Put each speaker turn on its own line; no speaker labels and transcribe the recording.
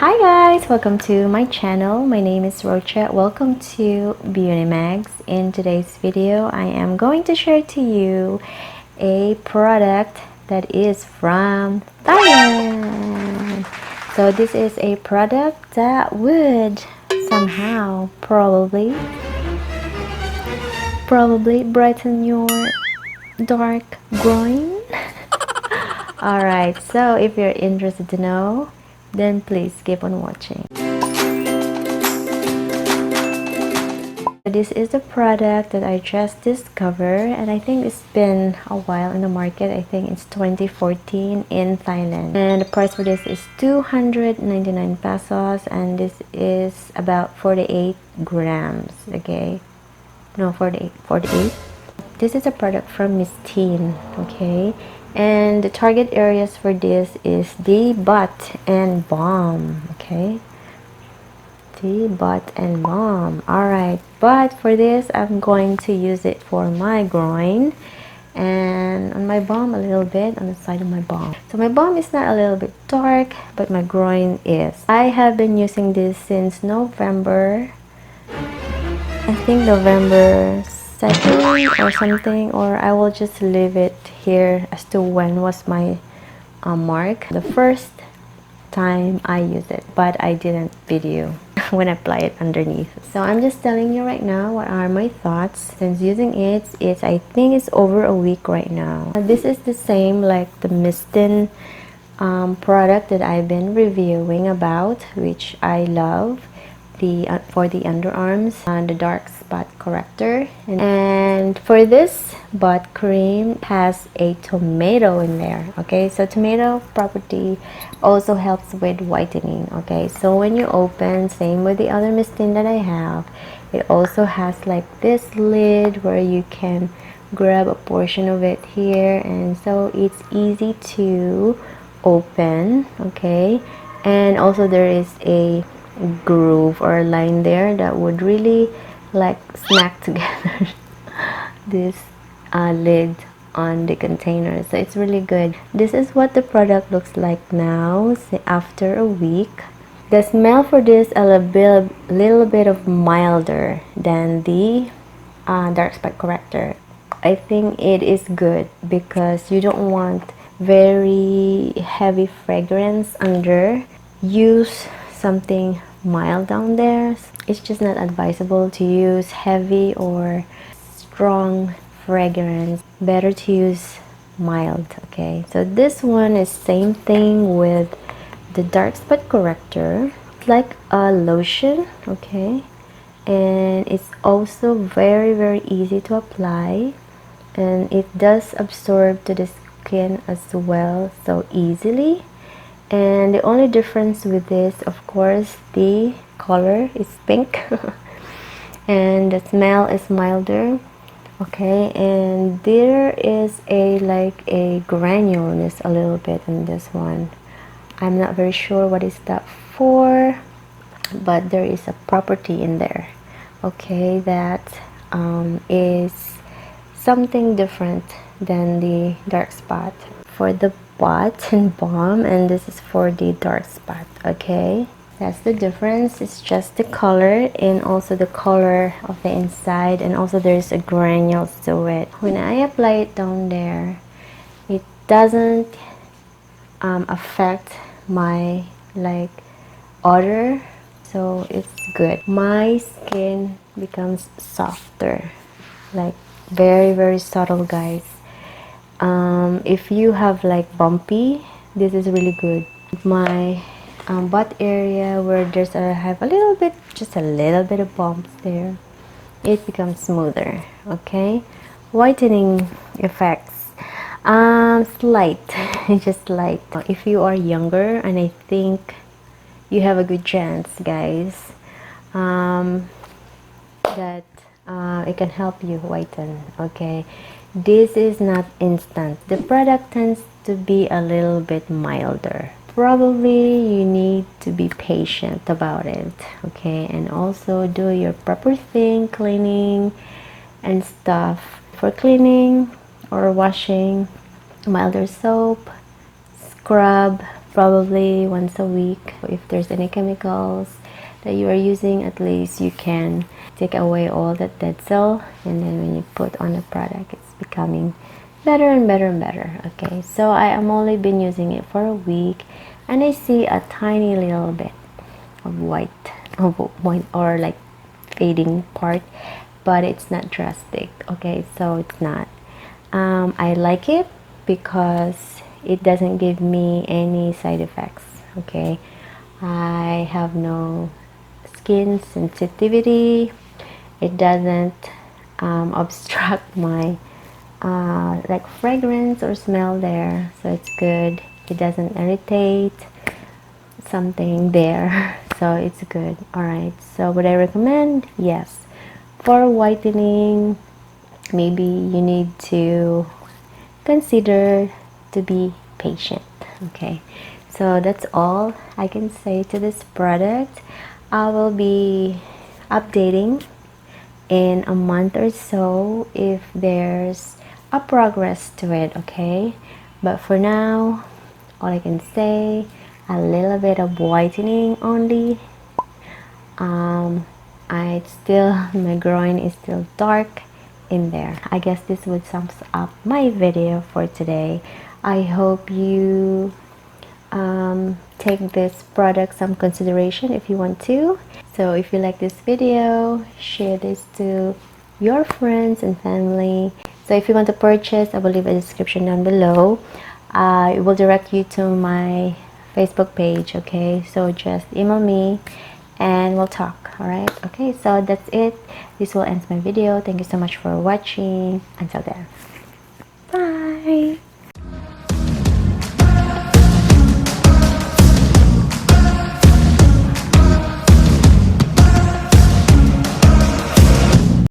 Hi guys, welcome to my channel. My name is Roche. Welcome to Beautymagz. In today's video, I am going to share to you a product that is from Thailand. So this is a product that would somehow probably brighten your dark groin. Alright, so if you're interested to know, then please keep on watching. This is the product that I just discovered, and I think it's been a while in the market. I think it's 2014 in Thailand, and the price for this is 299 pesos, and this is about 48 grams. Okay, no, 48. This is a product from Mistine. Okay, and the target areas for this is the butt and bum. Okay, the butt and bum. Alright, but for this I'm going to use it for my groin and on my bum, a little bit on the side of my bum. So my bum is not a little bit dark, but my groin is. I have been using this since November, I think November 2nd or something, or I will just leave it here as to when was my mark, the first time I used it, but I didn't video when I apply it underneath. So I'm just telling you right now what are my thoughts since using it. I think it's over a week right now. This is the same like the Mistine product that I've been reviewing about, which I love. For the underarms and the dark spot corrector, and for this butt cream has a tomato in there. Okay, so tomato property also helps with whitening. Okay, so when you open, same with the other Mistine that I have, it also has like this lid where you can grab a portion of it here, and so it's easy to open. Okay, and also there is a groove or a line there that would really like smack together this lid on the container, so it's really good. This is what the product looks like now, say after a week. The smell for this a little bit of milder than the dark spot corrector. I think it is good because you don't want very heavy fragrance under. Use something mild down there. It's just not advisable to use heavy or strong fragrance. Better to use mild. Okay, so this one is same thing with the dark spot corrector. It's like a lotion. Okay, and it's also very easy to apply, and it does absorb to the skin as well so easily. And the only difference with this, of course, the color is pink and the smell is milder. Okay, and there is a like a granuleness a little bit in this one. I'm not very sure what is that for, but there is a property in there. Okay, that is something different than the dark spot for the butt and bum, and this is for the dark spot. Okay, that's the difference. It's just the color and also the color of the inside, and also there's a granules to it. When I apply it down there, it doesn't affect my like odor, so it's good. My skin becomes softer, like very subtle, guys. If you have like bumpy, this is really good. My butt area where there's have a little bit, just a little bit of bumps there, it becomes smoother. Okay, whitening effects, slight, just light. If you are younger, and I think you have a good chance, guys, that it can help you whiten. Okay, this is not instant. The product tends to be a little bit milder. Probably you need to be patient about it. Okay, and also do your proper thing, cleaning and stuff. For cleaning or washing, milder soap, scrub, probably once a week. If there's any chemicals that you are using, at least you can take away all that dead cell, and then when you put on the product, it's becoming better and better and better. Okay, so I am only been using it for a week, and I see a tiny little bit of white or like fading part, but it's not drastic. Okay, so it's not. I like it because it doesn't give me any side effects. Okay, I have no skin sensitivity. It doesn't obstruct my like fragrance or smell there, so it's good. It doesn't irritate something there, so it's good. All right, so would I recommend? Yes. For whitening, maybe you need to consider to be patient. Okay, so that's all I can say to this product. I will be updating in a month or so if there's a progress to it. Okay, but for now, all I can say, a little bit of whitening only. I still, my groin is still dark in there. I guess this would sums up my video for today. I hope you take this product some consideration if you want to. So if you like this video, share this to your friends and family. So if you want to purchase, I will leave a description down below. It will direct you to my Facebook page. Okay, so just email me and we'll talk. All right, okay, so that's it. This will end my video. Thank you so much for watching. Until then.